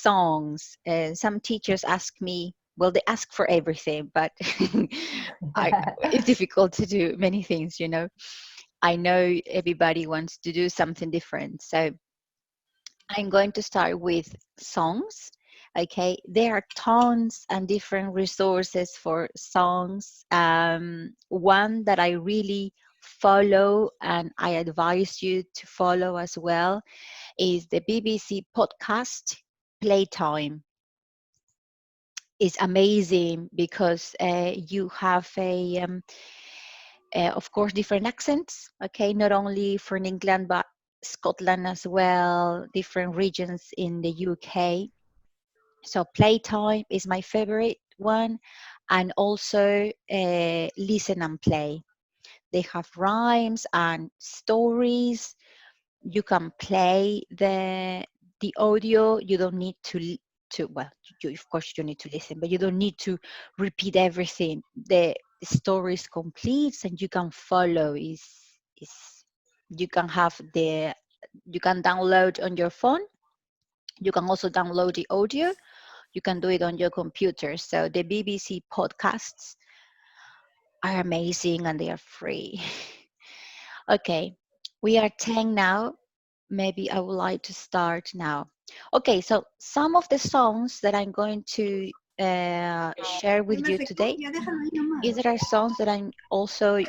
songs. Some teachers ask me, well, they ask for everything, but it's difficult to do many things, you know. I know everybody wants to do something different. So I'm going to start with songs. Okay, there are tons and different resources for songs. One that I really follow and I advise you to follow as well is the BBC podcast Playtime. Is amazing because you have of course, different accents. Okay, not only from England but Scotland as well, different regions in the UK. So Playtime is my favorite one, and also Listen and Play. They have rhymes and stories. You can play the audio. You don't need to well, you, of course you need to listen, but you don't need to repeat everything. The story is complete and you can follow. Is you can have the you can download on your phone. You can also download the audio. You can do it on your computer. So the BBC podcasts are amazing and they are free. Okay, we are 10 now. Maybe I would like to start now. Okay, so some of the songs that I'm going to share with you today is there are songs that I'm also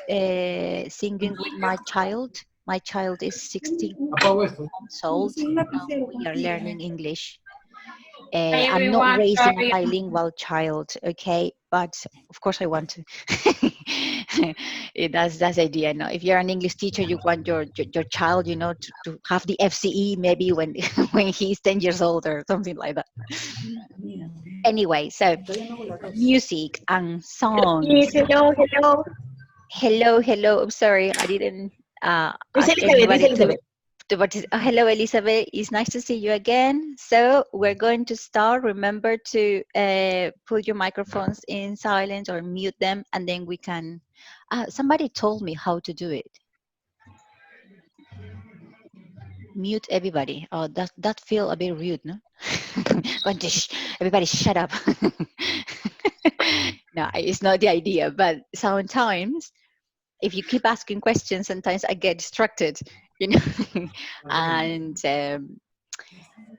singing with my child. My child is 16 months old. Now we are learning English. I'm not Everyone, raising a sorry. bilingual child, okay? But of course I want to. That's the idea. No, if you're an English teacher, you want your child, you know, to have the FCE maybe when when he's 10 years old or something like that. Anyway, so music and songs. Hello, hello. Hello, hello. I'm sorry, I didn't Dice ask Elizabeth, dice anybody Elizabeth. hello, Elizabeth. It's nice to see you again. So we're going to start. Remember to put your microphones in silent or mute them, and then we can. Somebody told me how to do it. Mute everybody. Oh, that feel a bit rude, no? Going to everybody shut up. No, it's not the idea. But sometimes, if you keep asking questions, sometimes I get distracted, you know. And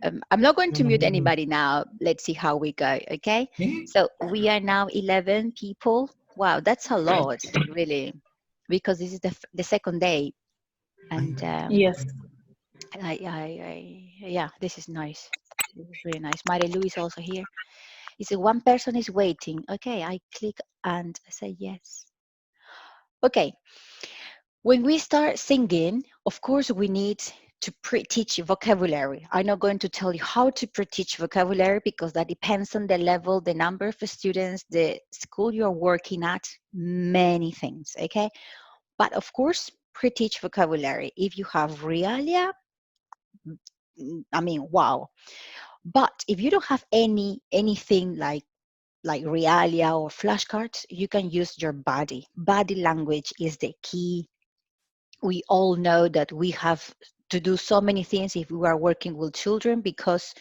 I'm not going to mute anybody now. Let's see how we go, okay? So we are now 11 people. Wow, that's a lot, really, because this is the second day. And Yes. yeah, this is nice. This is really nice. Marie Lou is also here. He said, one person is waiting. Okay, I click and I say yes. Okay, when we start singing, of course, we need to pre-teach vocabulary. I'm not going to tell you how to pre-teach vocabulary because that depends on the level, the number of students, the school you're working at, many things, okay? But of course, pre-teach vocabulary. If you have realia, I mean, wow. But if you don't have anything like realia or flashcards, you can use your body. Body language is the key. We all know that we have to do so many things if we are working with children because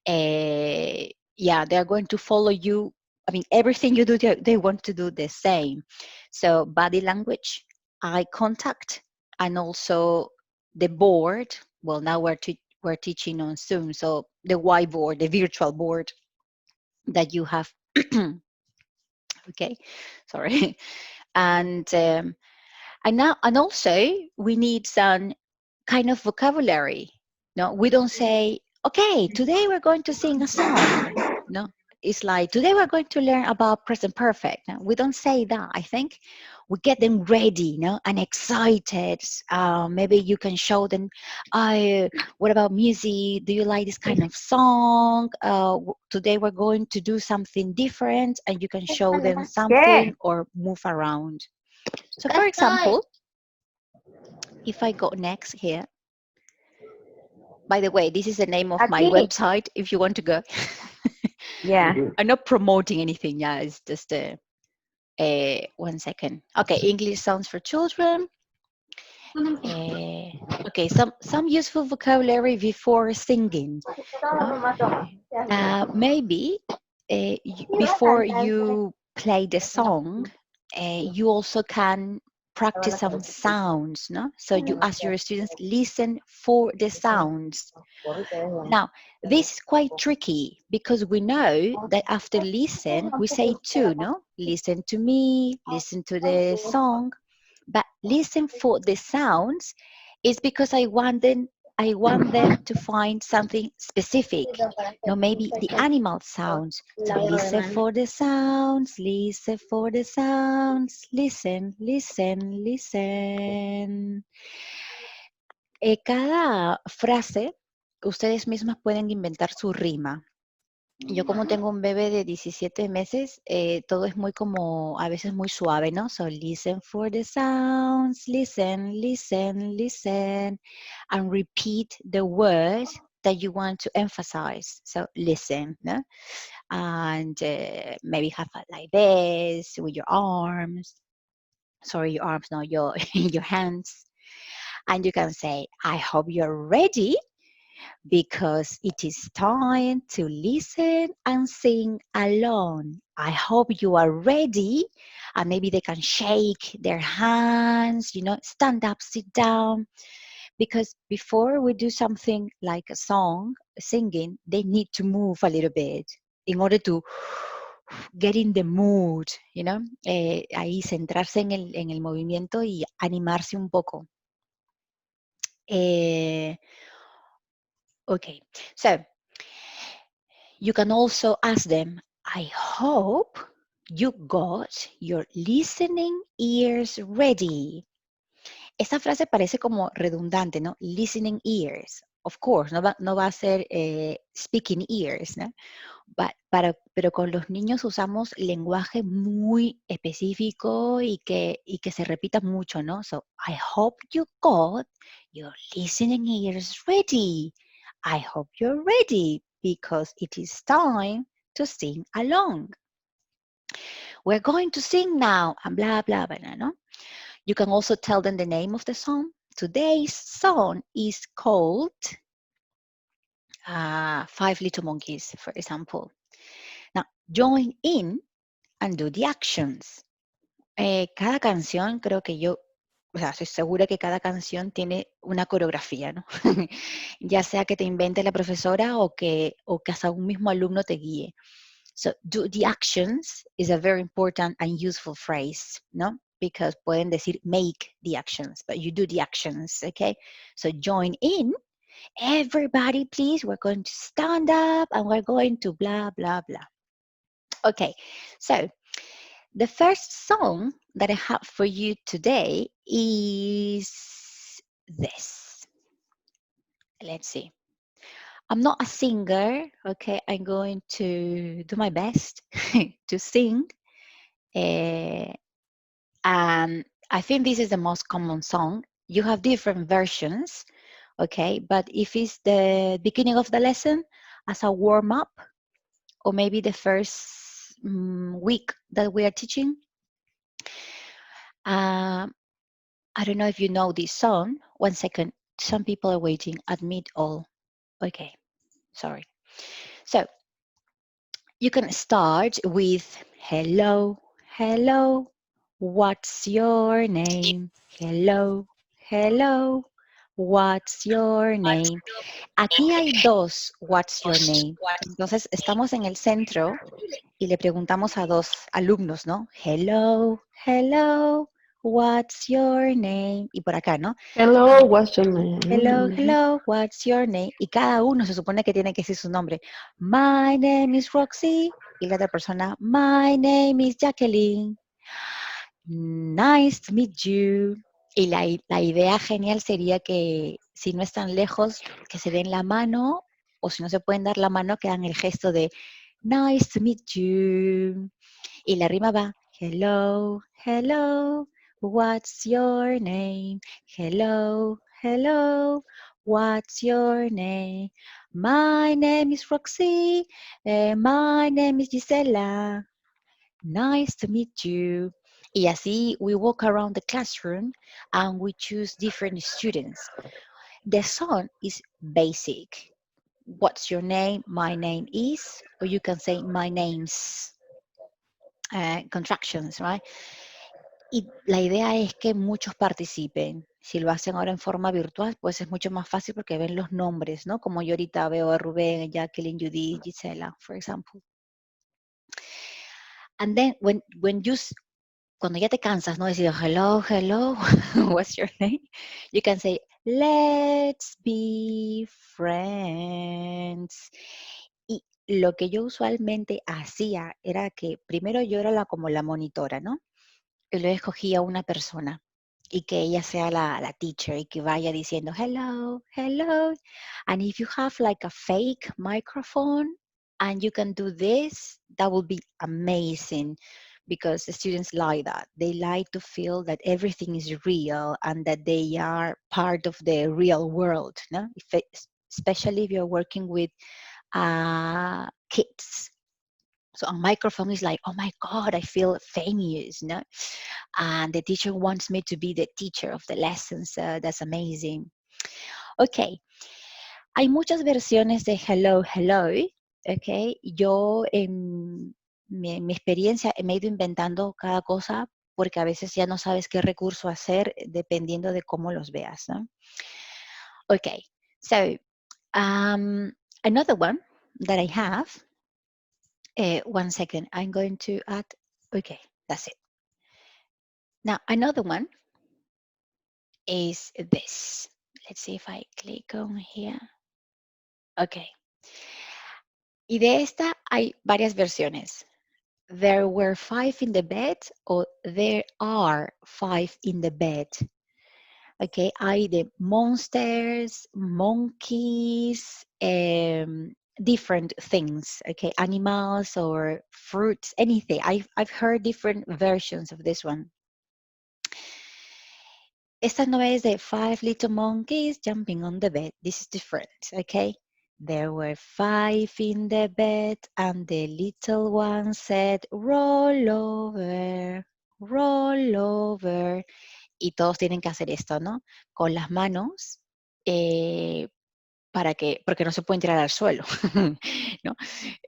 yeah, they're going to follow you. I mean, everything you do, they want to do the same. So body language, eye contact, and also the board. Well, now we're teaching on Zoom, so the whiteboard, the virtual board that you have. Okay, sorry. And now, and also we need some kind of vocabulary. No, we don't say, okay, today we're going to sing a song. No, it's like today we're going to learn about present perfect. No, we don't say that. I think we get them ready, no, and excited. Maybe you can show them. What about music? Do you like this kind of song? Today we're going to do something different, and you can show them something or move around. So, for example, if I go next here, by the way, this is the name of my Aquí. website if you want to go. Yeah. I'm not promoting anything. Yeah, it's just 1 second. Okay, English sounds for children. Okay, some useful vocabulary before singing. Maybe before you play the song, you also can practice some sounds, no? So you ask your students, listen for the sounds. Now, this is quite tricky because we know that after listen, we say two, no? Listen to me, listen to the song, but listen for the sounds is because I want them to find something specific. No, maybe the animal sounds. So listen for the sounds, listen for the sounds, listen, listen, listen. Cada frase, ustedes mismas pueden inventar su rima. Yo como tengo un bebé de 17 meses, todo es muy como, a veces muy suave, ¿no? So listen for the sounds, listen, listen, listen, and repeat the word that you want to emphasize. So listen, ¿no? And maybe have it like this with your arms. Sorry, your arms, no, your your hands. And you can say, I hope you're ready because it is time to listen and sing along. I hope you are ready. And maybe they can shake their hands, stand up, sit down. Because before we do something like a song, singing, they need to move a little bit in order to get in the mood, ahí centrarse en el movimiento y animarse un poco. Okay, so you can also ask them, I hope you got your listening ears ready. Esa frase parece como redundante, ¿no? Listening ears. Of course, no va a ser speaking ears, ¿no? Pero con los niños usamos lenguaje muy específico y que se repita mucho, ¿no? So, I hope you got your listening ears ready. I hope you're ready because it is time to sing along. We're going to sing now, and blah, blah, blah, ¿no? You can also tell them the name of the song. Today's song is called Five Little Monkeys, for example. Now, join in and do the actions. Cada canción, creo que o sea, estoy segura que cada canción tiene una coreografía, ¿no? Ya sea que te invente la profesora o que hasta un mismo alumno te guíe. So, do the actions is a very important and useful phrase, ¿no? Because pueden decir make the actions, but you do the actions, okay? So, join in. Everybody, please, we're going to stand up and we're going to blah, blah, blah. Okay, so the first song that I have for you today is this. Let's see. I'm not a singer, okay? I'm going to do my best to sing. And I think this is the most common song. You have different versions, okay? But if it's the beginning of the lesson as a warm up, or maybe the first week that we are teaching, I don't know if you know this song. One second. Some people are waiting. Admit all. Okay. Sorry. So you can start with hello, hello. What's your name? Hello, hello. What's your name? Aquí hay dos What's your name. Entonces estamos en el centro y le preguntamos a dos alumnos, ¿no? Hello, hello. What's your name? Y por acá, ¿no? Hello, what's your name? Hello, hello, what's your name? Y cada uno se supone que tiene que decir su nombre. My name is Roxy. Y la otra persona, my name is Jacqueline. Nice to meet you. Y la idea genial sería que si no están lejos, que se den la mano, o si no se pueden dar la mano, que hagan el gesto de nice to meet you. Y la rima va, hello, hello, what's your name? Hello, hello, what's your name? My name is Roxy, my name is Gisela. Nice to meet you. Y así we walk around the classroom and we choose different students. The song is basic. what's your name? My name is, or you can say my name's, contractions, right? Y la idea es que muchos participen. Si lo hacen ahora en forma virtual, pues es mucho más fácil porque ven los nombres, ¿no? Como yo ahorita veo a Rubén, Jacqueline, Judith, Gisela, for example. And then when you cuando ya te cansas, ¿no? Decir hello, hello, what's your name? You can say let's be friends. Y lo que yo usualmente hacía era que primero yo era como la monitora, ¿no? Y luego escogía una persona y que ella sea la teacher y que vaya diciendo hello, hello. And if you have like a fake microphone and you can do this, that will be amazing because the students like that. They like to feel that everything is real and that they are part of the real world, no? Especially if you're working with kids. So a microphone is like, oh my God, I feel famous, no? And the teacher wants me to be the teacher of the lesson, so that's amazing. Ok, hay muchas versiones de hello, hello, ok. Yo en mi experiencia me he ido inventando cada cosa porque a veces ya no sabes qué recurso hacer dependiendo de cómo los veas, ¿no? Ok, so another one that I have, one second, I'm going to add, okay, that's it. Now, another one is this. Let's see if I click on here. Okay. Y de esta hay varias versiones. There were 5 in the bed o there are 5 in the bed. Okay, hay de monsters, monkeys, different things. Okay, animals or fruits, anything. I've heard different versions of this one. Esta no es de five little monkeys jumping on the bed. This is different, okay? There were 5 in the bed and the little one said, roll over, roll over. Y todos tienen que hacer esto, ¿no? Con las manos, porque no se pueden tirar al suelo, ¿no?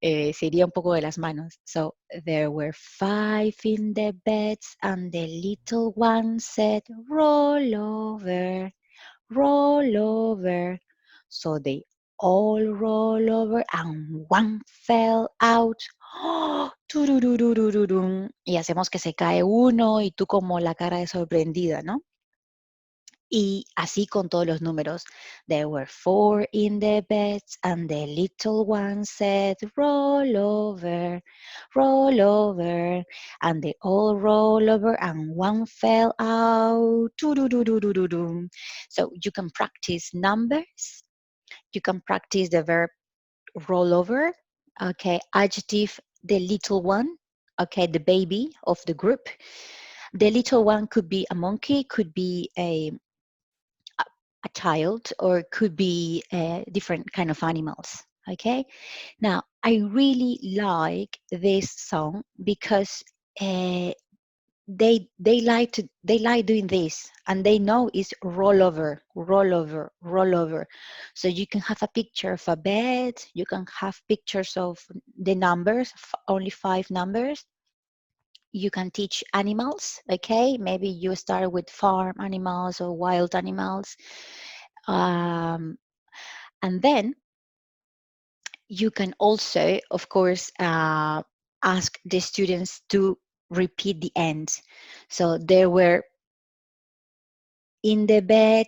Se iría un poco de las manos. So, there were 5 in the beds and the little one said, roll over, roll over. So they all roll over and one fell out. ¡Oh! Turururururum. Y hacemos que se cae uno y tú como la cara de sorprendida, ¿no? Y así con todos los números. There were 4 in the beds and the little one said, roll over, roll over. And they all roll over and one fell out. Doo-doo-doo-doo-doo-doo. So you can practice numbers. You can practice the verb roll over. Okay, adjective, the little one. Okay, the baby of the group. The little one could be a monkey, could be a child, or it could be different kind of animals. Okay, now I really like this song because they like doing this, and they know it's roll over, roll over, roll over. So you can have a picture of a bed, you can have pictures of the numbers, only 5 numbers. You can teach animals, okay? Maybe you start with farm animals or wild animals. Um, and then you can also, of course, ask the students to repeat the end. So they were in the bed.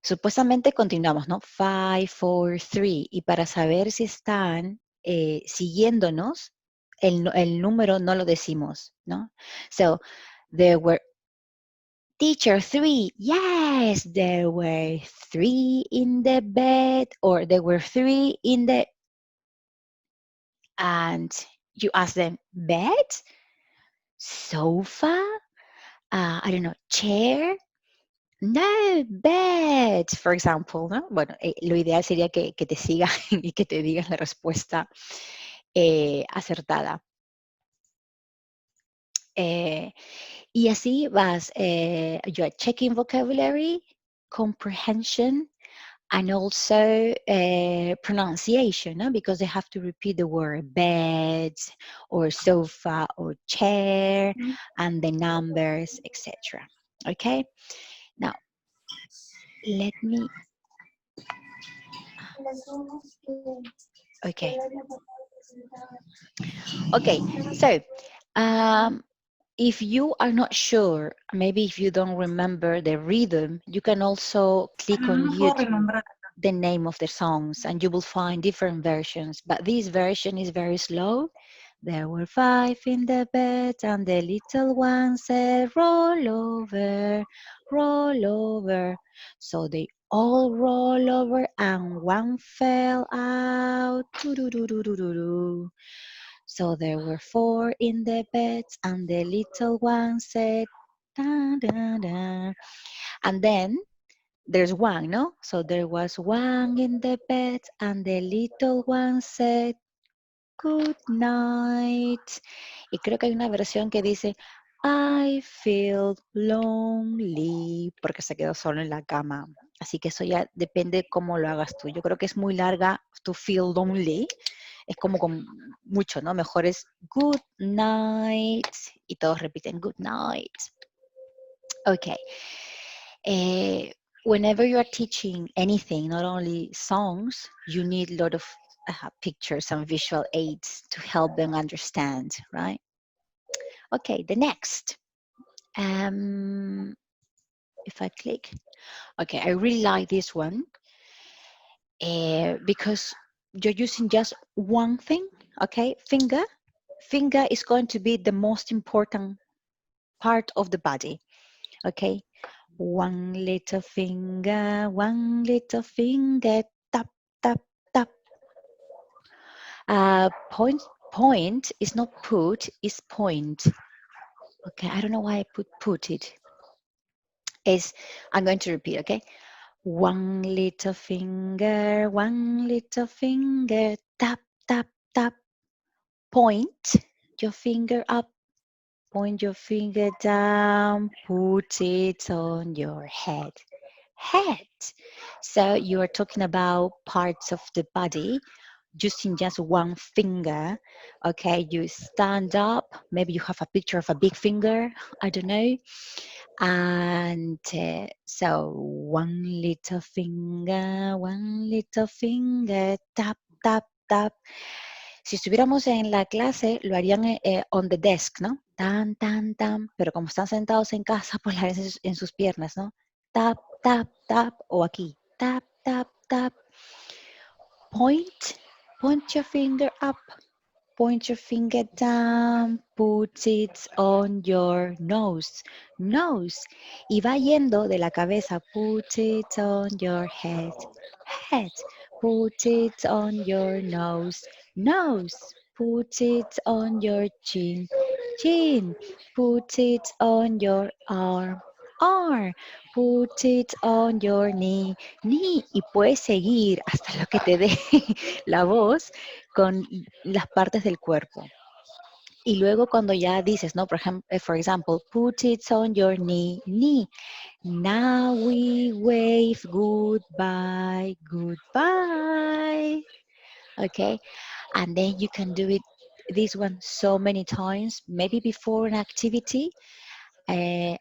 Supuestamente continuamos, ¿no? 5, 4, 3. Y para saber si están siguiéndonos, el número no lo decimos, ¿no? So, there were teacher 3. Yes, there were 3 in the bed, or there were 3 in the, and you ask them, bed, sofa, I don't know, chair. No, bed, for example, ¿no? Bueno, lo ideal sería que te sigan y que te digan la respuesta acertada. Y así vas, you're checking vocabulary, comprehension, And also pronunciation, no? Because they have to repeat the word bed or sofa or chair and the numbers, etc. Okay, now let me, okay, okay, so um, if you are not sure, maybe if you don't remember the rhythm, you can also click on YouTube the name of the songs and you will find different versions. But this version is very slow. There were five in the bed and the little one said, roll over, roll over. So they all roll over and one fell out. Doo-doo-doo-doo-doo-doo. So there were four in the bed and the little one said, da, da, da. And then there's one, no? So there was one in the bed and the little one said, good night. Y creo que hay una versión que dice, I feel lonely, porque se quedó solo en la cama. Así que eso ya depende cómo lo hagas tú. Yo creo que es muy larga, to feel lonely. Es como con mucho, ¿no? Mejor es good night. Y todos repiten good night. Okay. Whenever you are teaching anything, not only songs, you need a lot of pictures and visual aids to help them understand, right? Okay, the next. If I click, okay, I really like this one because you're using just one thing, okay? Finger. Finger is going to be the most important part of the body, okay? One little finger, tap, tap, tap. Point is not put, is point. Okay, I don't know why I put it. I'm going to repeat, okay? One little finger, tap, tap, tap. Point your finger up, point your finger down, put it on your head. Head. So you are talking about parts of the body using just one finger. Okay, you stand up, maybe you have a picture of a big finger, I don't know. And so one little finger, tap, tap, tap. Si estuviéramos en la clase, lo harían on the desk, ¿no? Tan, tan, tan. Pero como están sentados en casa, pues la hacen en sus piernas, ¿no? Tap, tap, tap. O aquí, tap, tap, tap. Point your finger up, point your finger down, put it on your nose, nose. Y va yendo de la cabeza, put it on your head, head. Put it on your nose, nose. Put it on your chin, chin. Put it on your arm, arm. Put it on your knee, knee. Y puedes seguir hasta lo que te dé la voz con las partes del cuerpo. Y luego cuando ya dices, ¿no? Por ejemplo, for example, put it on your knee, knee. Now we wave goodbye, goodbye. Okay, and then you can do it this one so many times, maybe before an activity. Uh,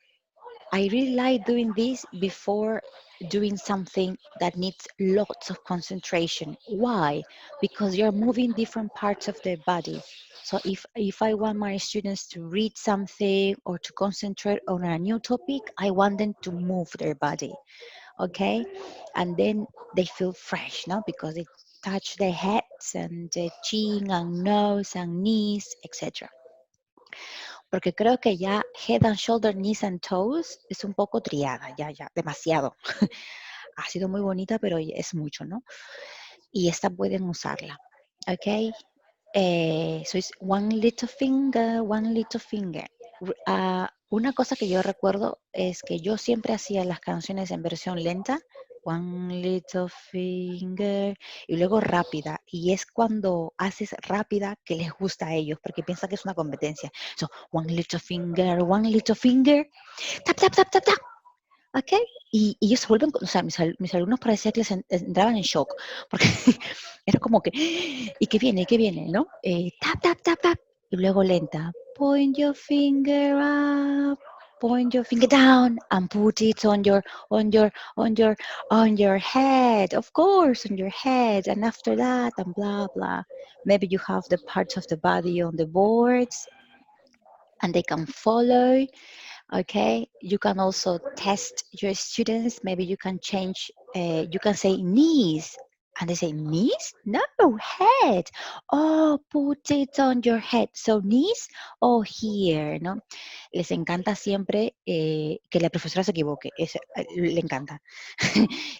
I really like doing this before doing something that needs lots of concentration. Why? Because you're moving different parts of their body. So if I want my students to read something or to concentrate on a new topic, I want them to move their body, okay? And then they feel fresh, no? Because they touch their heads and their chin and nose and knees, etc. Porque creo que ya Head and Shoulder, Knees and Toes es un poco triada, ya, demasiado. Ha sido muy bonita, pero es mucho, ¿no? Y esta pueden usarla, ¿ok? So it's one little finger, one little finger. Una cosa que yo recuerdo es que yo siempre hacía las canciones en versión lenta, one little finger, y luego rápida. Y es cuando haces rápida que les gusta a ellos, porque piensan que es una competencia. So, one little finger, tap, tap, tap, tap, tap. ¿ok? Y ellos se vuelven, o sea, mis alumnos parecía que les entraban en shock, porque era como que, ¿y qué viene? ¿Y qué viene? ¿No? Tap, tap, tap, tap, y luego lenta, point your finger up, point your finger down, and put it on your, on your, on your head, of course, on your head, and after that, and blah, blah. Maybe you have the parts of the body on the boards, and they can follow. Okay, you can also test your students. Maybe you can change, you can say knees. And they say, knees? No, head. Oh, put it on your head. So, knees or here, ¿no? Les encanta siempre que la profesora se equivoque. Le encanta.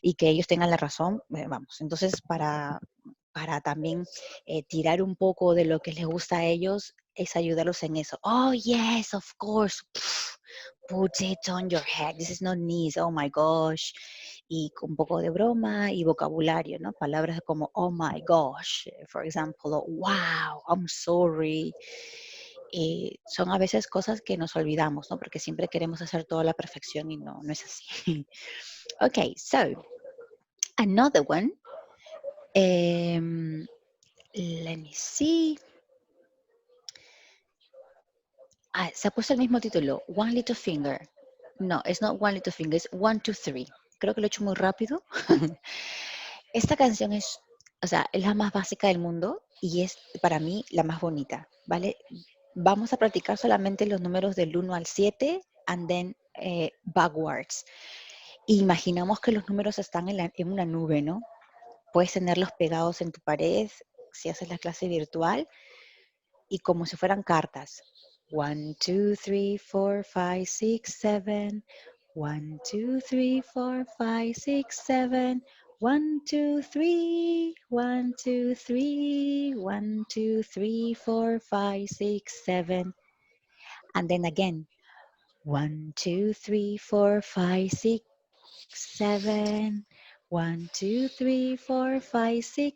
Y que ellos tengan la razón. Vamos, entonces, para también tirar un poco de lo que les gusta a ellos, es ayudarlos en eso. Oh, yes, of course. Put it on your head. This is not knees. Oh my gosh. Y con un poco de broma y vocabulario, ¿no? Palabras como oh my gosh, for example, o wow, I'm sorry. Son a veces cosas que nos olvidamos, ¿no? Porque siempre queremos hacer todo a la perfección y no, no es así. Okay, so another one. Let me see. Ah, se ha puesto el mismo título, One Little Finger. No, es not One Little Finger, es One, Two, Three. Creo que lo he hecho muy rápido. Esta canción es, o sea, es la más básica del mundo y es para mí la más bonita, ¿vale? Vamos a practicar solamente los números del 1 al 7 and then backwards. Imaginamos que los números están en una nube, ¿no? Puedes tenerlos pegados en tu pared si haces la clase virtual y como si fueran cartas. 1, 2, 3, 4, 5, 6, 7. 1, 2, 3, 4, 5, 6, 7. 1, 2, 3, 1, 2, 3, 1, 2, 3, 4, 5, 6, 7. And then again, 1, 2, 3, 4, 5, 6, 7. 1, 2, 3, 4, 5, 6,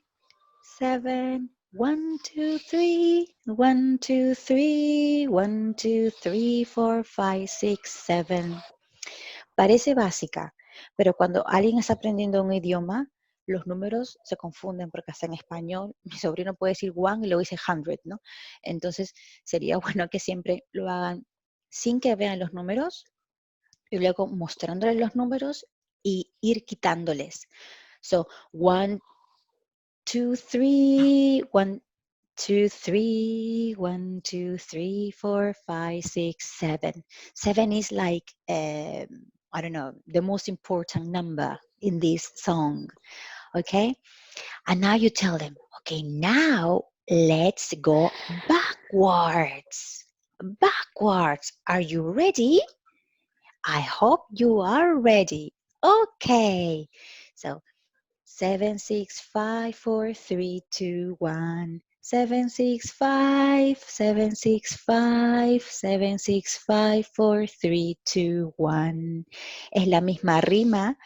7. 1, 2, 3. 1, 2, 3. 1, 2, 3, 4, 5, 6, 7. Parece básica, pero cuando alguien está aprendiendo un idioma, los números se confunden porque hasta en español mi sobrino puede decir one y luego dice hundred, ¿no? Entonces sería bueno que siempre lo hagan sin que vean los números y luego mostrándoles los números y ir quitándoles. So, one, two, three, one, two, three, 1, 2, 3, 4, 5, 6, 7. 7 is like, I don't know, the most important number in this song. Okay? And now you tell them, okay, now let's go backwards. Backwards. Are you ready? I hope you are ready. Okay. So 7, 6, 5, 4, 3, 2, 1. 7, 6, 5, 7, 6, 5, 7, 6, 5, 4, 3, 2, 1. Es la misma rima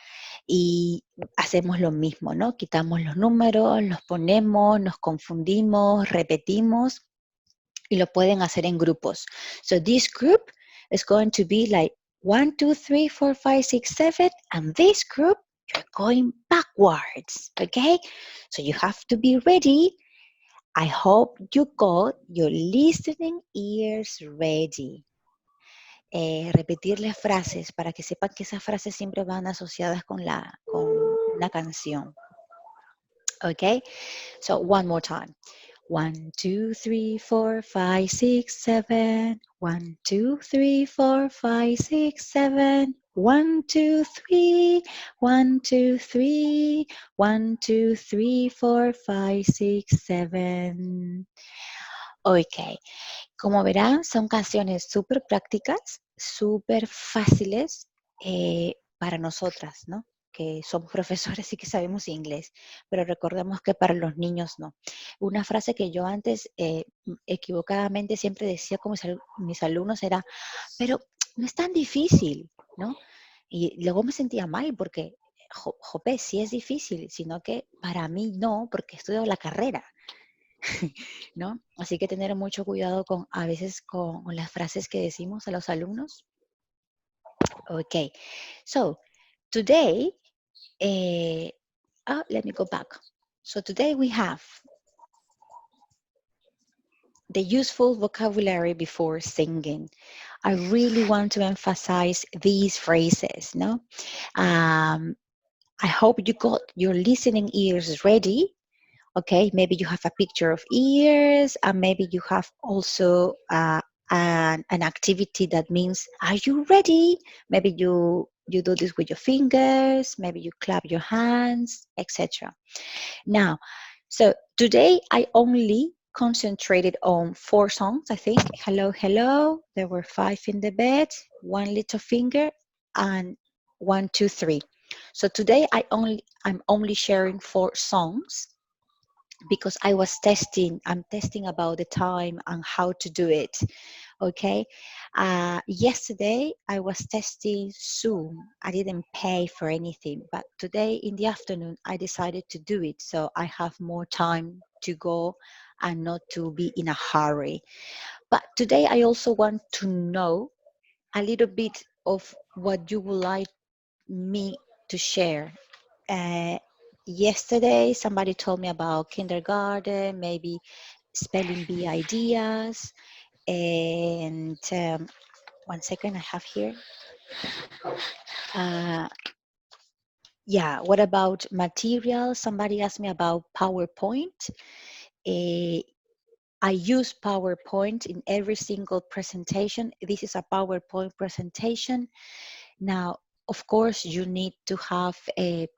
y hacemos lo mismo, ¿no? Quitamos los números, los ponemos, nos confundimos, repetimos y lo pueden hacer en grupos. So this group is going to be like 1, 2, 3, 4, 5, 6, 7, and this group you're going backwards, okay? So you have to be ready. I hope you got your listening ears ready. Repetirles frases para que sepan que esas frases siempre van asociadas con una canción. Okay, so one more time. 1, 2, 3, 4, 5, 6, 7. 1, 2, 3, 4, 5, 6, 7. 1, 2, 3. 1, 2, 3. 1, 2, 3, 4, 5, 6, 7. Ok, como verán, son canciones súper prácticas, súper fáciles para nosotras, ¿no? Que somos profesores y que sabemos inglés, pero recordemos que para los niños no. Una frase que yo antes equivocadamente siempre decía con mis alumnos era, pero no es tan difícil, ¿no? Y luego me sentía mal porque, jope, sí es difícil, sino que para mí no, porque estudio la carrera. ¿No? Así que tener mucho cuidado con a veces con las frases que decimos a los alumnos. Okay, so today, let me go back. So today we have the useful vocabulary before singing. I really want to emphasize these phrases, no? Um, I hope you got your listening ears ready. Okay, maybe you have a picture of ears, and maybe you have also an activity that means, are you ready? Maybe you do this with your fingers, maybe you clap your hands, etc. Now, so today I only concentrated on 4 songs, I think. Hello, hello. There were 5 in the bed, one little finger, and 1, 2, 3. So today I'm only sharing 4 songs because I'm testing about the time and how to do it. Okay. Yesterday I was testing Zoom. I didn't pay for anything, but today in the afternoon I decided to do it so I have more time to go and not to be in a hurry. But today I also want to know a little bit of what you would like me to share. uh, Yesterday, somebody told me about kindergarten, maybe spelling bee ideas, and 1 second, I have here. Uh, yeah, what about material? Somebody asked me about PowerPoint. Uh, I use PowerPoint in every single presentation. This is a PowerPoint presentation. Now, of course, you need to have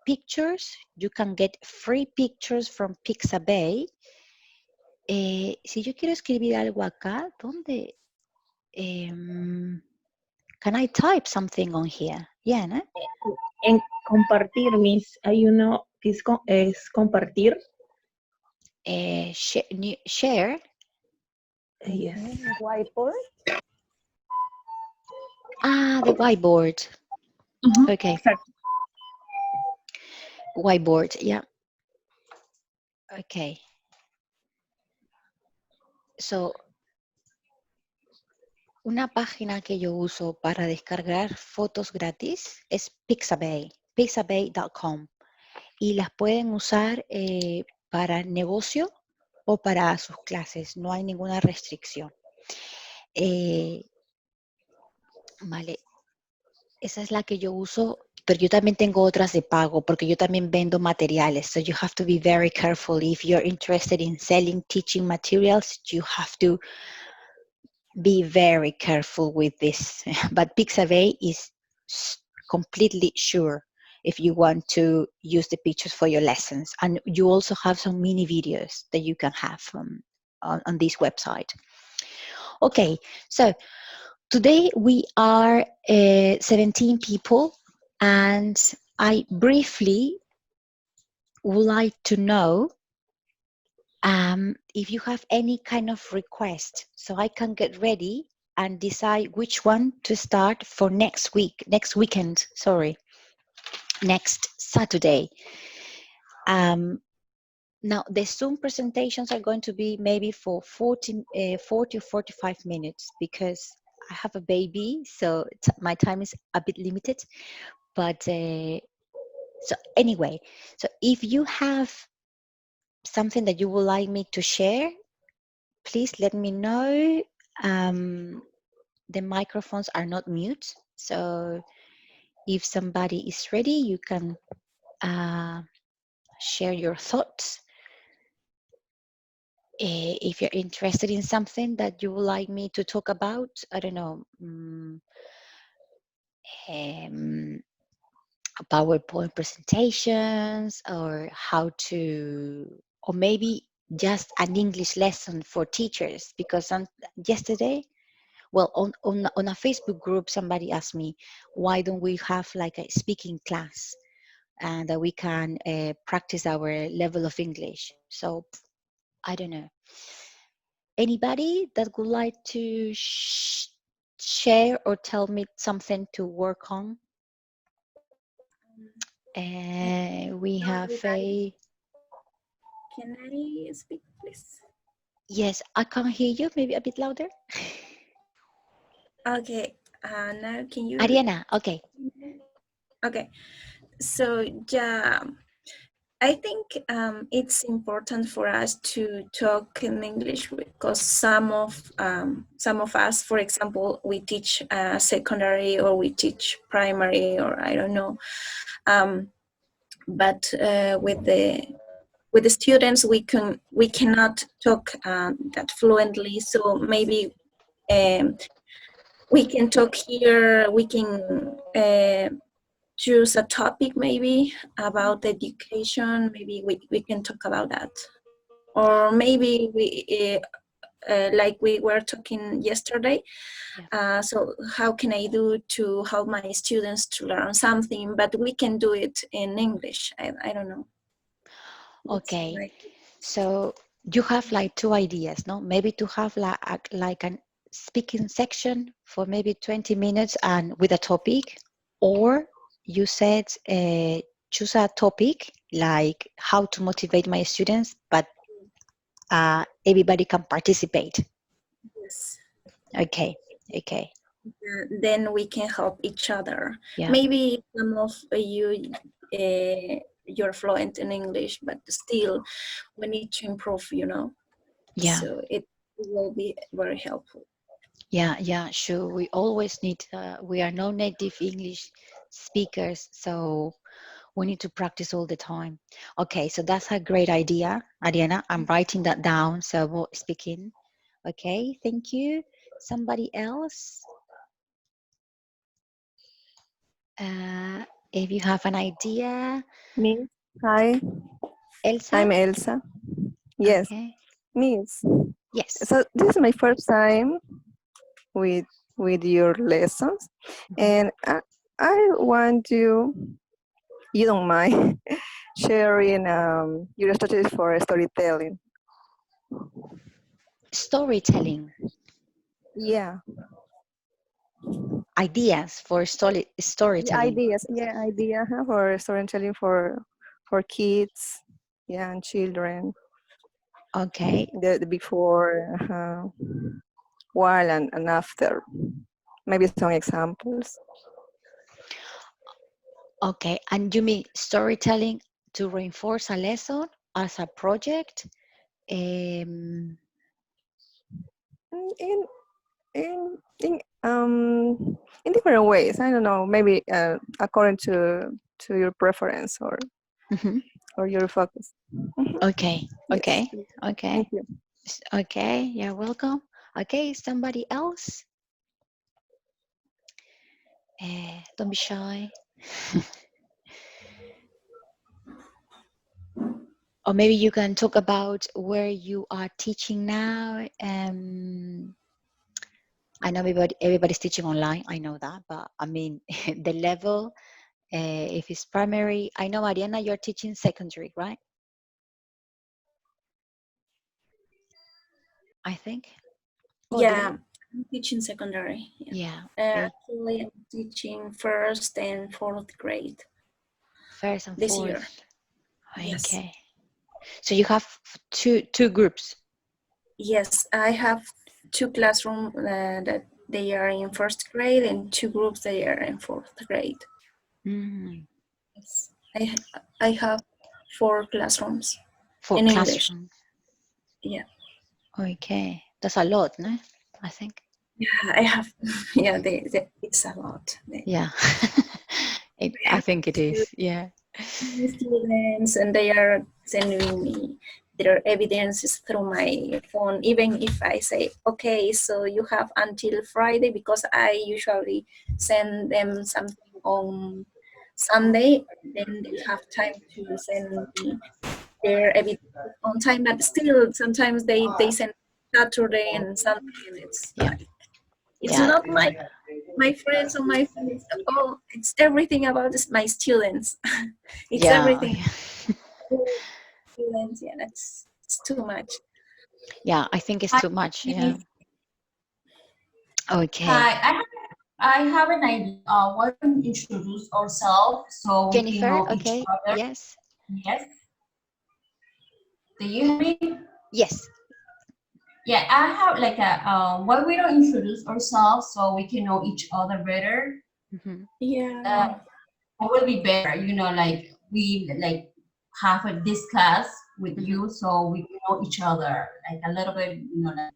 pictures. You can get free pictures from Pixabay. Si yo quiero escribir algo acá, ¿dónde? Can I type something on here? Yeah, no? En compartir, Miss, hay uno que es compartir. Share. Yes. Whiteboard. The whiteboard. Okay, Exacto. whiteboard. Yeah. Okay. So, una página que yo uso para descargar fotos gratis es Pixabay, pixabay.com. Y las pueden usar para negocio o para sus clases. No hay ninguna restricción. Vale, esa es la que yo uso, pero yo también tengo otras de pago porque yo también vendo materiales. So you have to be very careful. If you're interested in selling teaching materials, you have to be very careful with this. But Pixabay is completely sure if you want to use the pictures for your lessons. And you also have some mini videos that you can have on this website. Okay, so today we are 17 people, and I briefly would like to know if you have any kind of request so I can get ready and decide which one to start for next weekend, next Saturday. Now, the Zoom presentations are going to be maybe for 40 or 45 minutes because I have a baby, so my time is a bit limited. But so anyway, so if you have something that you would like me to share, please let me know. The microphones are not mute, so if somebody is ready, you can share your thoughts. If you're interested in something that you would like me to talk about, I don't know, PowerPoint presentations, or or maybe just an English lesson for teachers, because yesterday, well, on a Facebook group, somebody asked me, why don't we have like a speaking class and that we can practice our level of English? So I don't know. Anybody that would like to share or tell me something to work on? We have a... Can I speak, please? Yes, I can't hear you. Maybe a bit louder. Okay. Now can you? Adina, okay. Okay. So yeah, I think it's important for us to talk in English because some of us, for example, we teach secondary or we teach primary or I don't know, but with the students we cannot talk that fluently. So maybe um, we can talk here. We can. Choose a topic maybe about education. Maybe we can talk about that, or maybe like we were talking yesterday, Yeah. so how can I do to help my students to learn something, but we can do it in English. I don't know. It's Okay. like So you have like two ideas, no? Maybe to have like an speaking section for maybe 20 minutes and with a topic, or you said choose a topic like how to motivate my students, but everybody can participate. yes. Okay. Okay. Then we can help each other. Yeah. Maybe some of you you're fluent in English, but still we need to improve, you know. Yeah. So it will be very helpful. Yeah. Yeah. Sure. We always need. We are no native English speakers, so we need to practice all the time. Okay, so that's a great idea, Adina. I'm writing that down. So we'll speaking. Okay, thank you. Somebody else? Uh, if you have an idea, Me? Hi, Elsa? I'm Elsa. Yes, Okay. Miss. Yes. So this is my first time with your lessons, Mhm. and I want you don't mind sharing your strategies for storytelling. Storytelling, Yeah, ideas for the storytelling. ideas. Yeah, idea for storytelling for kids, yeah, and children. Okay. The before, while, and after. Maybe some examples. Okay. And you mean storytelling to reinforce a lesson as a project? Um, In in in in different ways. I don't know, maybe according to your preference mhm. or your focus. Mhm. Okay. Yes, Okay. Okay. thank you. Okay, you're welcome. Okay, somebody else? Don't be shy. Or maybe you can talk about where you are teaching now. I know everybody's teaching online. I know that, but I mean the level. If it's primary, I know Ariana, you're teaching secondary, right? I think. Oh, did I? Yeah, I'm teaching secondary. Yeah. Yeah. Actually, I'm teaching first and fourth grade First and this year. fourth. Yes. Okay. So you have two groups. Yes, I have two classrooms that they are in first grade and two groups they are in fourth grade. Mm, Yes. I have four classrooms for in English. classroom. Yeah. Okay, that's a lot, no? I think. Yeah, I have. Yeah, it's a lot. Yeah, I I have think it two is. Yeah. students and they are sending me their evidences through my phone, even if I say, okay, so you have until Friday, because I usually send them something on Sunday, then they have time to send me their evidences on time, but still sometimes they send Saturday and Sunday, and it's Yeah. like, it's Yeah. not my friends or my family. Oh, it's everything about my students. It's Yeah. everything. Students, yeah, that's it's too much. Yeah, I think it's Hi, too much. Yeah. Miss. Okay. I have an idea. Why don't we introduce ourselves so we can Jennifer, know each okay. other? Yes. Yes. Do you hear me? Yes. Yeah, I have like a why we don't introduce ourselves so we can know each other better. Hmm. Uh, Yeah. will be better, like we like have this class with you, so we know each other like a little bit, like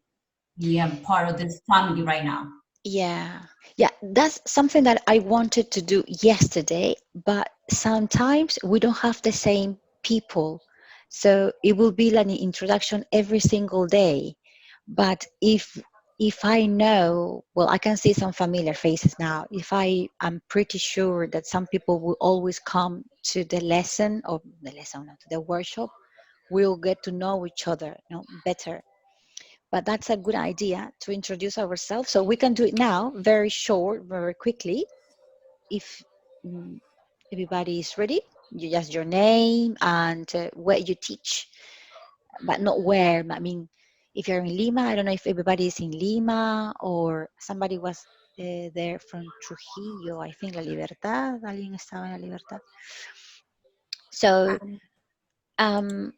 we are part of this family right now. Yeah, yeah, that's something that I wanted to do yesterday, but sometimes we don't have the same people. So it will be like an introduction every single day. But if I know, well, I can see some familiar faces now. If I'm pretty sure that some people will always come to the lesson or the lesson, no, to the workshop, we'll get to know each other, better. But that's a good idea to introduce ourselves. So we can do it now, very short, very quickly. If mm, everybody is ready, you just your name and where you teach, but not where. I mean, if you're in Lima, I don't know if everybody is in Lima or somebody was there from Trujillo, I think La Libertad, alguien estaba en La Libertad. So, um,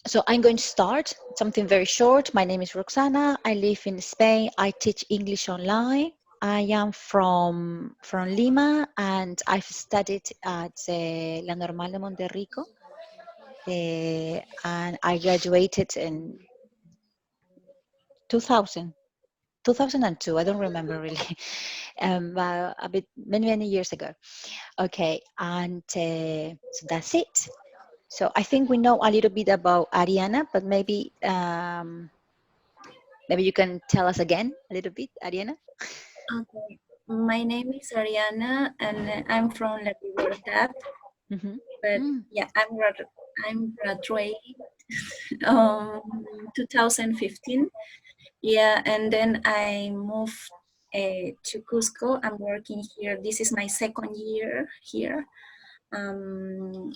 So I'm going to start something very short. My name is Roxana. I live in Spain. I teach English online. I am from Lima, and I've studied at La Normal de Monterrico, and I graduated in 2000, 2002. I don't remember really, a bit many years ago. Okay, and so that's it. So I think we know a little bit about Ariana, but maybe you can tell us again a little bit, Ariana. Okay. My name is Ariana, and I'm from La Libertad. But yeah, I'm graduate 2015. Yeah, and then I moved to Cusco. I'm working here. This is my second year here.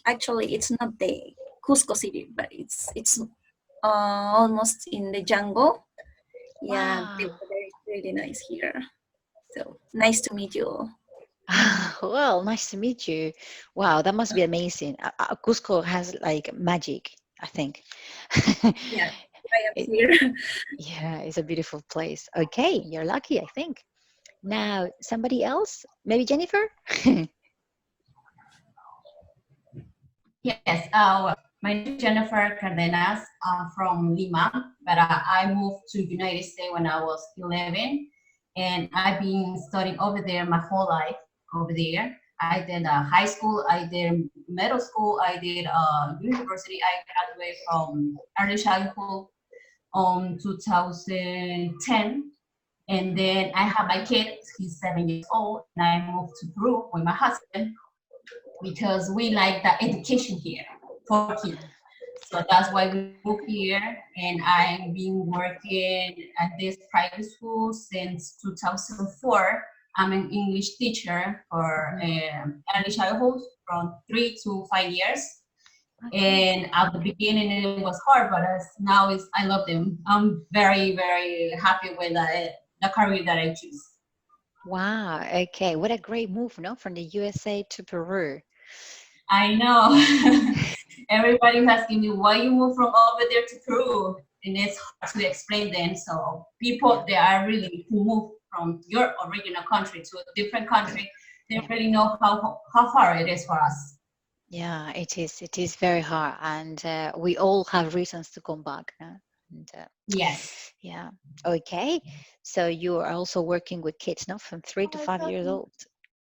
Actually, it's not the Cusco city, but it's almost in the jungle. Yeah, the Wow. weather is really nice here. So nice to meet you all. Well, nice to meet you. Wow, that must be amazing. Cusco has like magic, I think. Yeah, I am It- here. yeah, it's a beautiful place. Okay, you're lucky, I think. Now, somebody else? Maybe Jennifer? Yes, well, my name is Jennifer Cardenas. I'm from Lima, but I moved to United States when I was 11, and I've been studying over there my whole life over there. I did high school, I did middle school, I did university. I graduated from early childhood 2010, and then I have my kid. He's 7 years old, and I moved to Peru with my husband because we like the education here for kids. So that's why we moved here, and I've been working at this private school since 2004. I'm an English teacher for early childhood from 3 to 5 years. And at the beginning it was hard, but now I love them. I'm very happy with the career that I choose. Wow, okay. What a great move, no? From the USA to Peru. I know. Everybody's asking me why you moved from over there to Peru, and it's hard to explain them. So people, they are really who move from your original country to a different country. They don't really know how far it is for us. Yeah, it is. It is very hard, and we all have reasons to come back. No? And, Yes. yeah. Okay. So you are also working with kids, no, from 3 to 5 years old.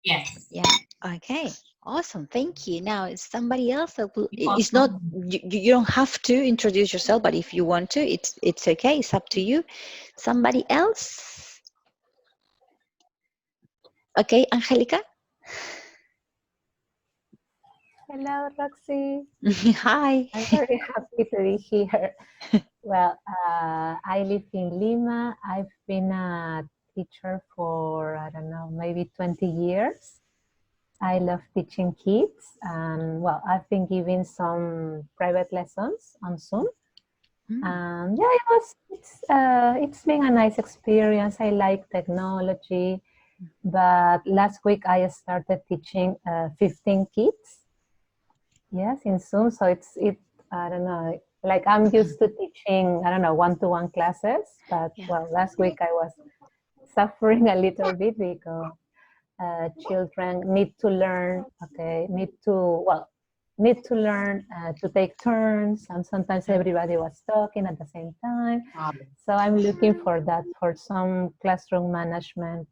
Yes. Yeah. Okay. Awesome. Thank you. Now, is somebody else that will? You It's not. also- You don't have to introduce yourself, but if you want to, it's okay. It's up to you. Somebody else? Okay, Angelica. Hello, Roxy. Hi. I'm very happy to be here. Well, I live in Lima. I've been a teacher for, I don't know, maybe 20 years. I love teaching kids. And well, I've been giving some private lessons on Zoom. And yeah, it's been a nice experience. I like technology. But last week I started teaching 15 kids. Yes, in Zoom. So I don't know, like I'm used to teaching, I don't know, one-to-one classes, but well, last week I was suffering a little bit children need to learn, need to learn to take turns, and sometimes everybody was talking at the same time. So I'm looking for that, for some classroom management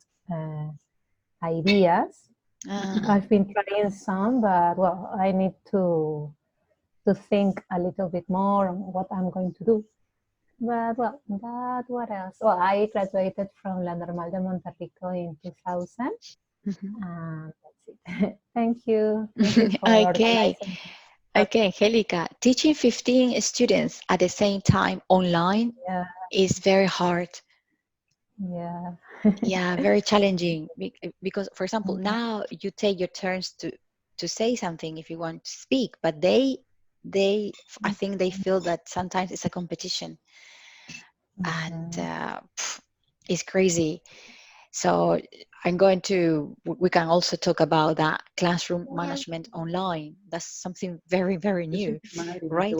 ideas. I've been trying some, but well, I need to think a little bit more on what I'm going to do. But well, that what else? Well, I graduated from La Normal de Monterrico in 2000. That's it. Thank you. Thank you for Okay. organizing. Okay, Angelica, teaching 15 students at the same time online Yeah, is very hard. yeah. Yeah, very challenging because, for example, now you take your turns to say something if you want to speak, but I think they feel that sometimes it's a competition, and it's crazy. So we can also talk about that classroom management online. That's something very, very new, right?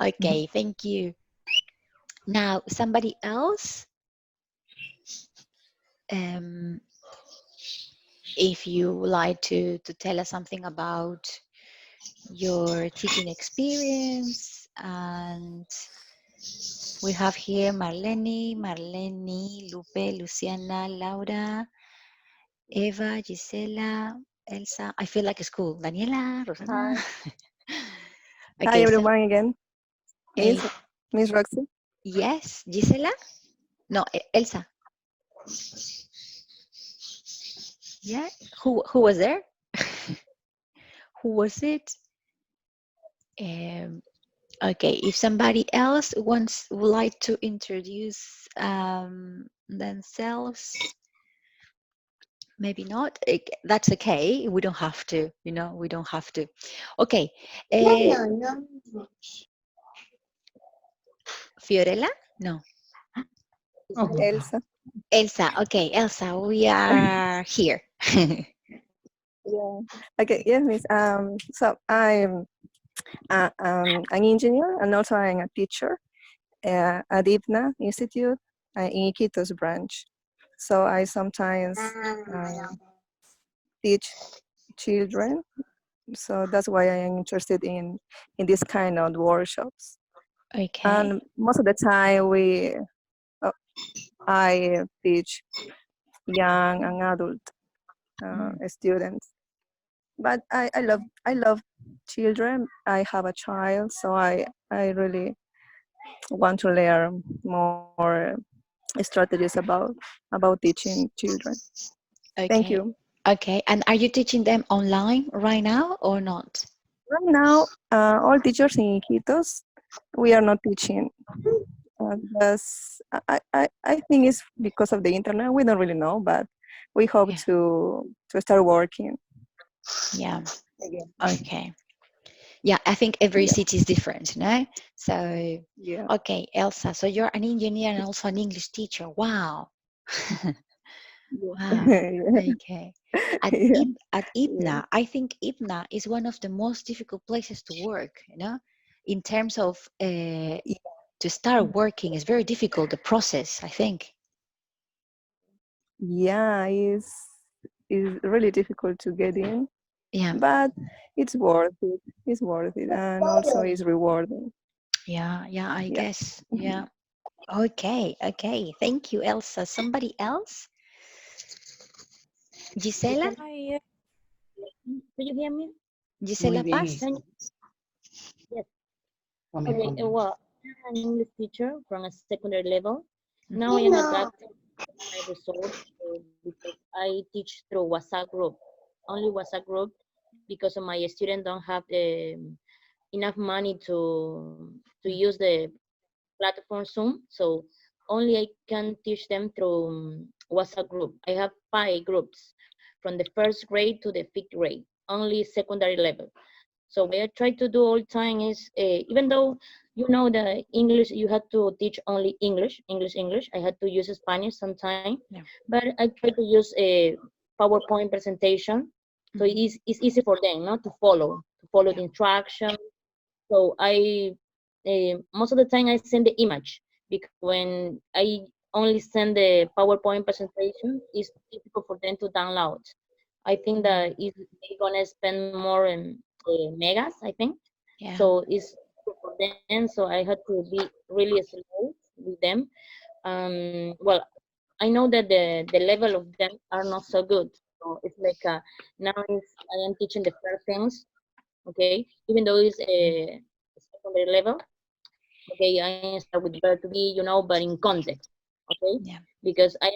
Okay, thank you. Now, somebody else, if you would like to tell us something about your teaching experience. And we have here Marlene, Lupe, Luciana, Laura, Eva, Gisela, Elsa. I feel like a school. Daniela, Rosana. Hi Okay, so everyone again. Miss Roxy. yes, Gisela? No, Elsa. Yeah, who was there? Who was it? Okay, if somebody else would like to introduce themselves, maybe not. That's okay. We don't have to. We don't have to. Okay. Fiorella? No. Elsa. Elsa. Okay, Elsa. We are here. Yeah. Okay. Yes, Miss. So I'm an engineer and also I'm a teacher at Adina Institute in Iquitos branch. So I sometimes teach children. So that's why I am interested in this kind of workshops. Okay. And most of the time I teach young and adult students. But I love children. I have a child, so I really want to learn more strategies about teaching children. Okay. Thank you. Okay. And are you teaching them online right now or not? Right now, all teachers in Iquitos, we are not teaching. I think it's because of the internet. We don't really know, but we hope to start working. Yeah. Again. Okay. Yeah, I think every city is different, no? So, Yeah. okay, Elsa, so you're an engineer and also an English teacher. Wow. Wow. Okay. At IBNA, I think IBNA is one of the most difficult places to work, in terms of to start working is very difficult, the process, I think. Yeah, it's really difficult to get in. Yeah. But it's worth it. It's worth it, and also it's rewarding. Yeah, I guess. Yeah. Okay. Thank you, Elsa. Somebody else? Gisela? Hi, do you hear me? Gisela Paz? Yes. Okay, well, I'm an English teacher from a secondary level. Now I am adapting my results because I teach through WhatsApp group, only WhatsApp group, because my students don't have enough money to use the platform Zoom. So only I can teach them through WhatsApp group. I have 5 groups from the first grade to the 5th grade, only secondary level. So what I try to do all the time is, even though you know the English, you had to teach only English. I had to use Spanish sometimes, but I try to use a PowerPoint presentation, so it's easy for them not to follow the instruction. So I most of the time I send the image, because when I only send the PowerPoint presentation, it's difficult for them to download. I think that is they're gonna spend more in megas, I think. Yeah. So it's good for them. So I had to be really slow with them. Well, I know that the level of them are not so good. So it's like now I am teaching the first things, okay, even though it's a secondary level. Okay, I start with verb to be, but in context, okay, Yeah. because I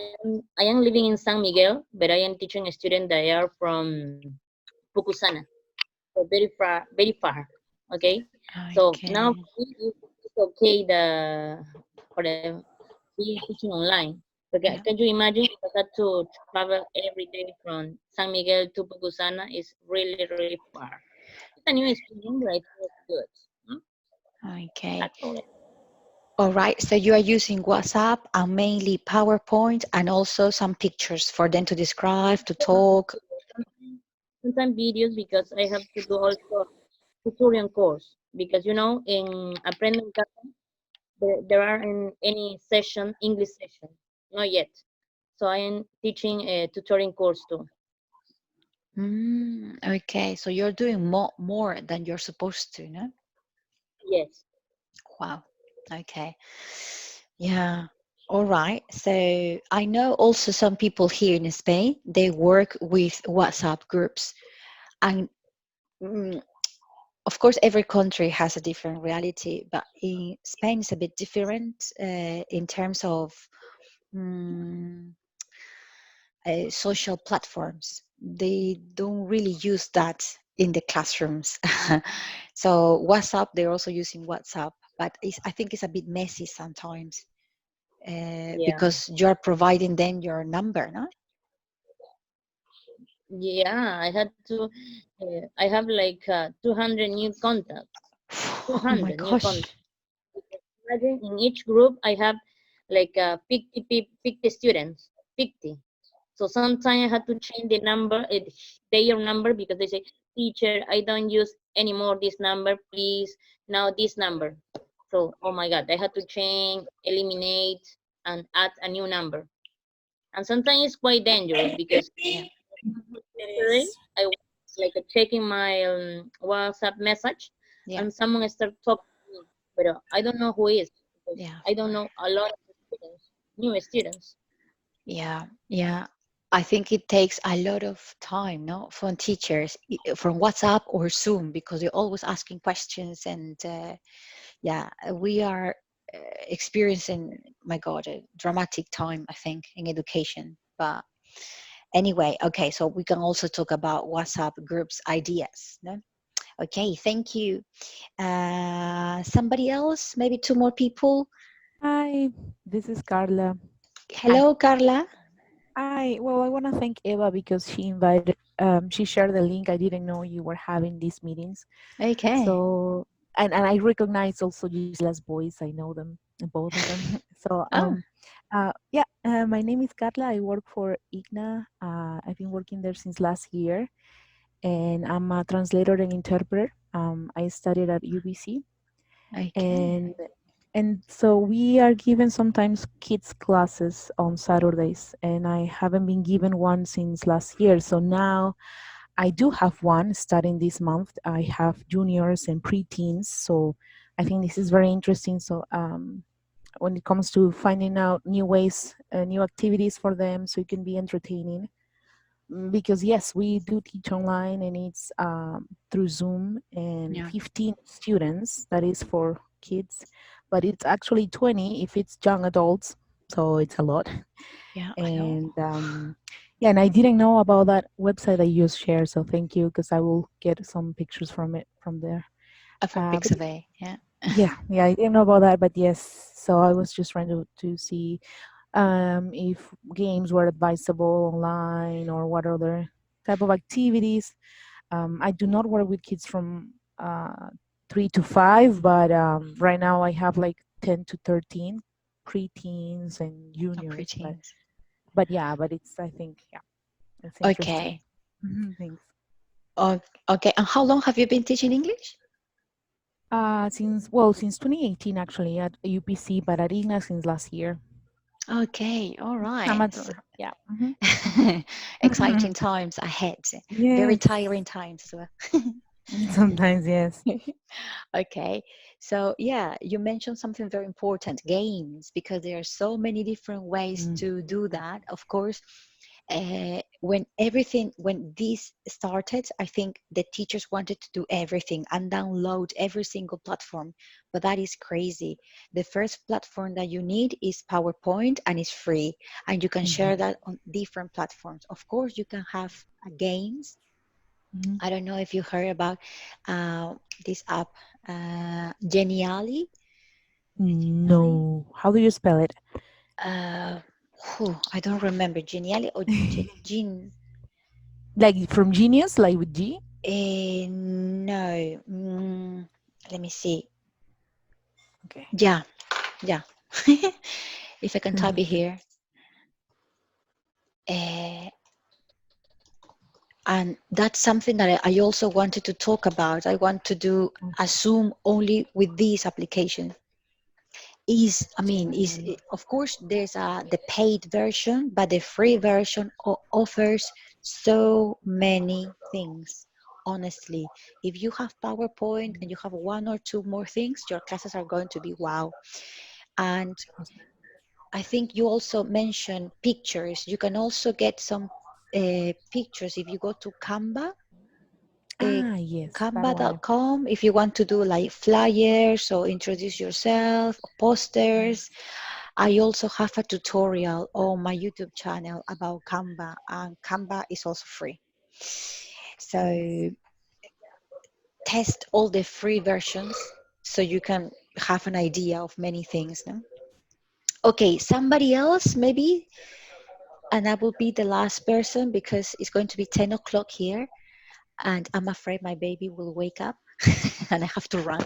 am living in San Miguel, but I am teaching a student that are from Pucusana, so very far, okay. So now Okay. it's okay for the be teaching online. Okay, Yeah. can you imagine if I had to travel every day from San Miguel to Pucusana? Is really really far. It's a new experience, but I think it's good. Okay. That's all. All right. So you are using WhatsApp and mainly PowerPoint and also some pictures for them to describe, to talk. Sometimes videos because I have to do also tutorial course because in Aprende en Casa there aren't any session English session, not yet. So I am teaching a tutoring course too. Okay. So you're doing more than you're supposed to, no? Yes. Wow. Okay. Yeah. All right. So I know also some people here in Spain, they work with WhatsApp groups. And mm, of course, every country has a different reality, but in Spain, it's a bit different in terms of mm, social platforms. They don't really use that in the classrooms. So WhatsApp, they're also using WhatsApp, but I think it's a bit messy sometimes Yeah. because you're providing them your number, no? Yeah. I have like 200 new contacts. Oh my 200 new gosh. contacts. Imagine in each group I have like 50 students. 50. So sometimes I had to change the number, their number, because they say, teacher, I don't use anymore this number, please, now this number. So, oh my God, I had to change, eliminate, and add a new number. And sometimes it's quite dangerous because Yeah. yesterday I was like checking my WhatsApp message Yeah. and someone started talking to me, but I don't know who is because Yeah. I don't know a lot of students, new students. Yeah, yeah. I think it takes a lot of time, no, from teachers, from WhatsApp or Zoom, because they're always asking questions, and yeah, we are experiencing, my God, a dramatic time, I think, in education. But anyway, okay, so we can also talk about WhatsApp groups ideas, no? Okay, thank you. Somebody else, maybe two more people. Hi, this is Carla. Hello, Carla. Well, I want to thank Eva because she invited, she shared the link. I didn't know you were having these meetings. Okay. So, and I recognize also Gisla's voice. I know them, both of them. So, Oh, yeah, my name is Carla. I work for IGNA. I've been working there since last year, and I'm a translator and interpreter. I studied at UBC, okay. and so we are given sometimes kids classes on Saturdays, and I haven't been given one since last year. So now I do have one starting this month. I have juniors and preteens, so I think this is very interesting. So when it comes to finding out new ways, new activities for them, so it can be entertaining. Because yes, we do teach online, and it's through Zoom, and Yeah, 15 students, that is for kids, but it's actually 20 if it's young adults, so it's a lot. yeah, I know. And yeah, and I didn't know about that website that you just shared, so thank you, because I will get some pictures from it from there. From But Pixabay, yeah. yeah, I didn't know about that, but yes, so I was just trying to see if games were advisable online or what other type of activities. I do not work with kids from 3 to 5, but right now I have like 10 to 13 preteens and Oh, juniors. preteens. But yeah, but it's, I think, yeah, it's interesting. Okay. Thanks. Oh, okay. And how long have you been teaching English? Since 2018 actually at UPC, but at IGNA since last year. Okay, all I'm right. at, yeah. Exciting times ahead. Very Yes. tiring times as well. Sometimes, yes. Okay, so yeah, you mentioned something very important, games, because there are so many different ways to do that. Of course, when this started, I think the teachers wanted to do everything and download every single platform, but that is crazy. The first platform that you need is PowerPoint, and it's free, and you can share that on different platforms. Of course, you can have games. I don't know if you heard about this app, Geniali. No. How do you spell it? Uh, I don't remember Geniali or Gin. Like from Genius, like with G? No. Let me see. Okay. Yeah, yeah. If I can type it here. Uh, and that's something that I also wanted to talk about. I want to do a Zoom only with this application. Of course there's the paid version, but the free version offers so many things. Honestly, if you have PowerPoint and you have one or two more things, your classes are going to be wow. And I think you also mentioned pictures. You can also get some pictures if you go to Canva, uh, Yes, that one. canva.com, if you want to do like flyers or introduce yourself, posters. I also have a tutorial on my YouTube channel about Canva, and Canva is also free. So test all the free versions so you can have an idea of many things. No? Okay, somebody else maybe, and I will be the last person because it's going to be 10 o'clock here, and I'm afraid my baby will wake up and I have to run.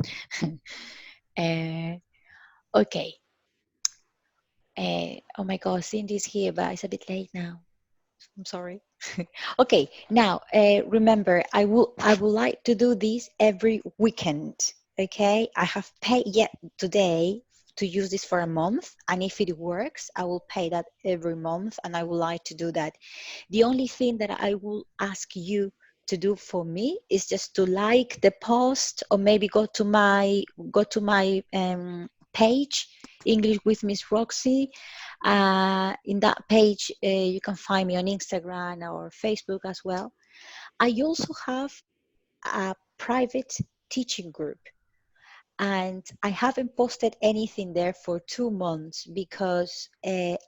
Okay. Oh my God, Cindy's here, but it's a bit late now. I'm sorry. Okay, now remember, I would like to do this every weekend. Okay, I have paid yet today to use this for a month, and if it works, I will pay that every month, and I would like to do that. The only thing that I will ask you to do for me is just to like the post, or maybe go to my page, English with Miss Roxy. In that page, you can find me on Instagram or Facebook as well. I also have a private teaching group, and I haven't posted anything there for 2 months because I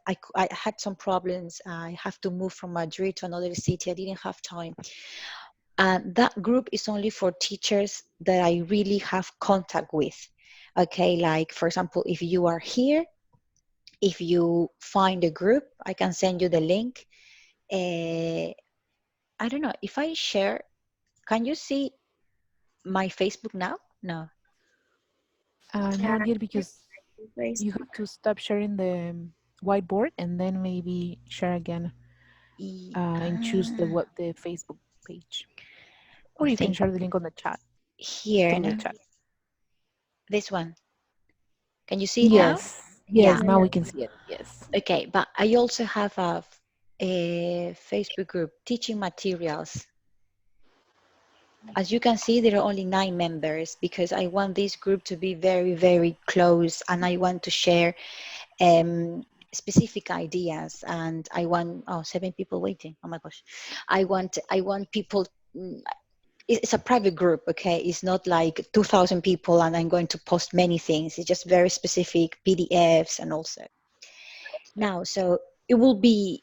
had some problems. I have to move from Madrid to another city. I didn't have time. And that group is only for teachers that I really have contact with. Okay, like for example, if you are here, if you find a group, I can send you the link. I don't know if I share. Can you see my Facebook now? No. Not yet because Please. you have to stop sharing the whiteboard and then maybe share again and choose the Facebook page. Or I you can think share the link on the chat, here, through the no? chat. This one. Can you see it now? Yes, Yeah. yes, now we can see it. Yes. Okay, but I also have a Facebook group, teaching materials. As you can see, there are only 9 members because I want this group to be very, very close, and I want to share specific ideas. And I want 7 people waiting. Oh my gosh, I want people. It's a private group, okay? It's not like 2,000 people, and I'm going to post many things. It's just very specific PDFs, and also now, so it will be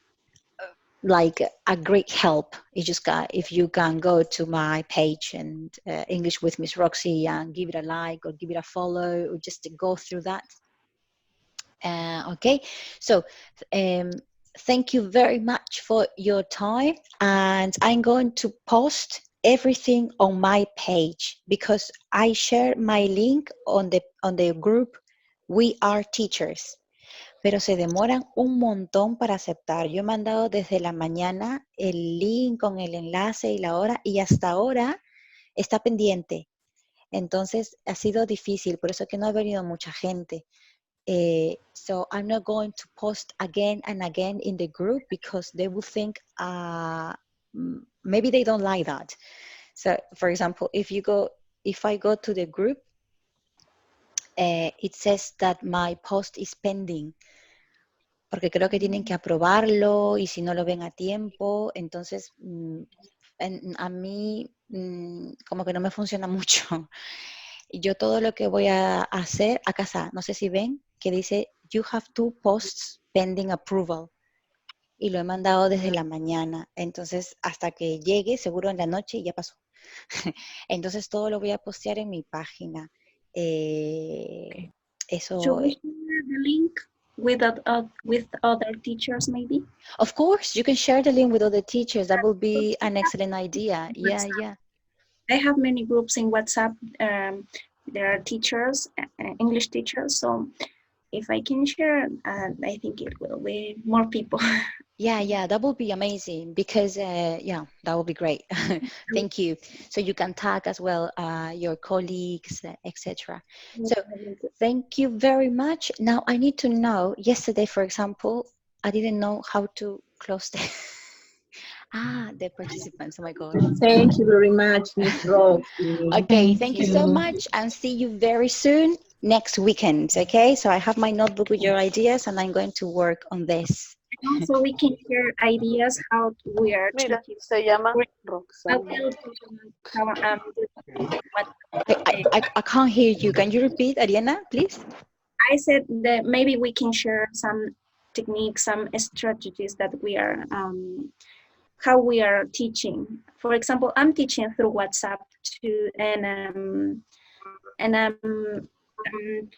like a great help if you can go to my page and English with Miss Roxy and give it a like or give it a follow or just to go through that. Okay, so thank you very much for your time, and I'm going to post everything on my page because I share my link on the group We Are Teachers. Pero se demoran un montón para aceptar. Yo he mandado desde la mañana el link con el enlace y la hora, y hasta ahora está pendiente. Entonces ha sido difícil, por eso que no ha venido mucha gente. So I'm not going to post again and again in the group because they will think maybe they don't like that. So, for example, if I go to the group, it says that my post is pending, porque creo que tienen que aprobarlo y si no lo ven a tiempo, entonces a mí como que no me funciona mucho. Y yo todo lo que voy a hacer, acá está, no sé si ven, que dice, you have 2 posts pending approval. Y lo he mandado desde la mañana. Entonces, hasta que llegue, seguro en la noche, ya pasó. Entonces, todo lo voy a postear en mi página. Should Eso. we share the link with other teachers, maybe? Of course, you can share the link with other teachers. That will be an excellent idea. Yeah, yeah. I have many groups in WhatsApp. There are teachers, English teachers. So if I can share, I think it will be more people. Yeah, yeah, that would be amazing because, yeah, that would be great. Thank you. So you can tag as well your colleagues, etc. So thank you very much. Now I need to know, yesterday, for example, I didn't know how to close the, the participants. Oh my gosh. Thank you very much, Miss Roxy. Okay, thank you so much and see you very soon next weekend, okay? So I have my notebook with your ideas and I'm going to work on this. Also, we can share ideas how we are Mira, teaching. se llama I Roxana. will how, I can't hear you. Can you repeat, Adina, please? I said that maybe we can share some techniques, some strategies that we are, how we are teaching. For example, I'm teaching through WhatsApp too, and I'm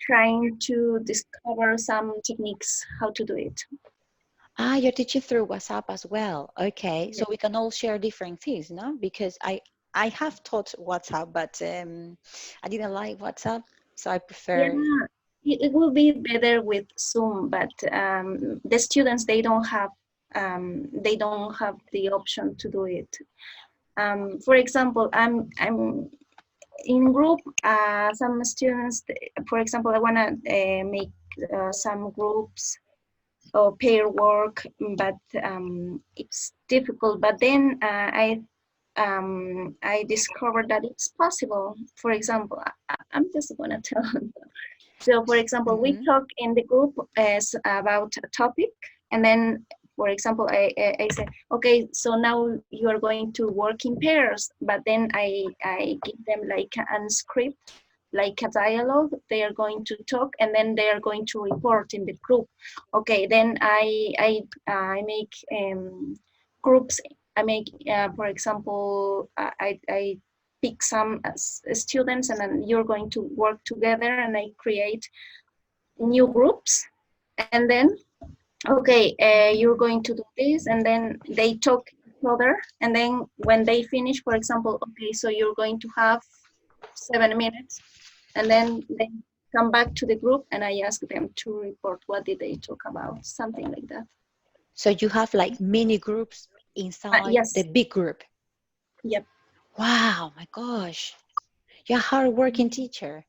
trying to discover some techniques how to do it. You're teaching through WhatsApp as well. Okay, so we can all share different things, no? Because I have taught WhatsApp, but I didn't like WhatsApp, so I prefer. Yeah, it will be better with Zoom, but the students they don't have the option to do it. For example, I'm in group. Some students, for example, I wanna make some groups or pair work, but it's difficult. But then I discovered that it's possible. For example, I'm just gonna tell. So, for example, we talk in the group as about a topic, and then, for example, I say, okay, so now you are going to work in pairs, but then I give them like a script, like a dialogue. They are going to talk, and then they are going to report in the group. Okay, then I make groups. I make, for example, I pick some students, and then you're going to work together, and I create new groups, and then okay, you're going to do this, and then they talk each other, and then when they finish, for example, okay, so you're going to have 7 minutes, and then they come back to the group, and I ask them to report what did they talk about, something like that. So you have like mini groups inside yes. the big group. Yep. Wow, my gosh, you're a hard-working teacher.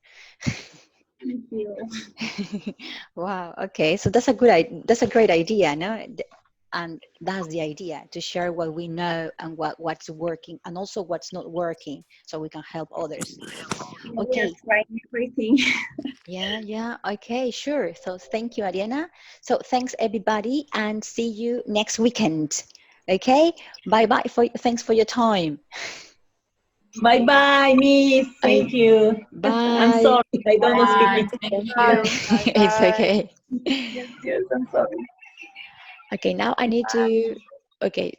Thank you. Wow. Okay, so that's a great idea, no? And that's the idea, to share what we know and what's working and also what's not working, so we can help others. Okay. We are trying everything. Yeah. Okay, sure. So thank you, Adina. So thanks everybody, and see you next weekend. Okay. Bye. Thanks for your time. Bye, Miss. Thank you. Bye. I'm sorry, I don't speak Thank you. It's okay. Yes, I'm sorry. Okay, now I need to. Okay.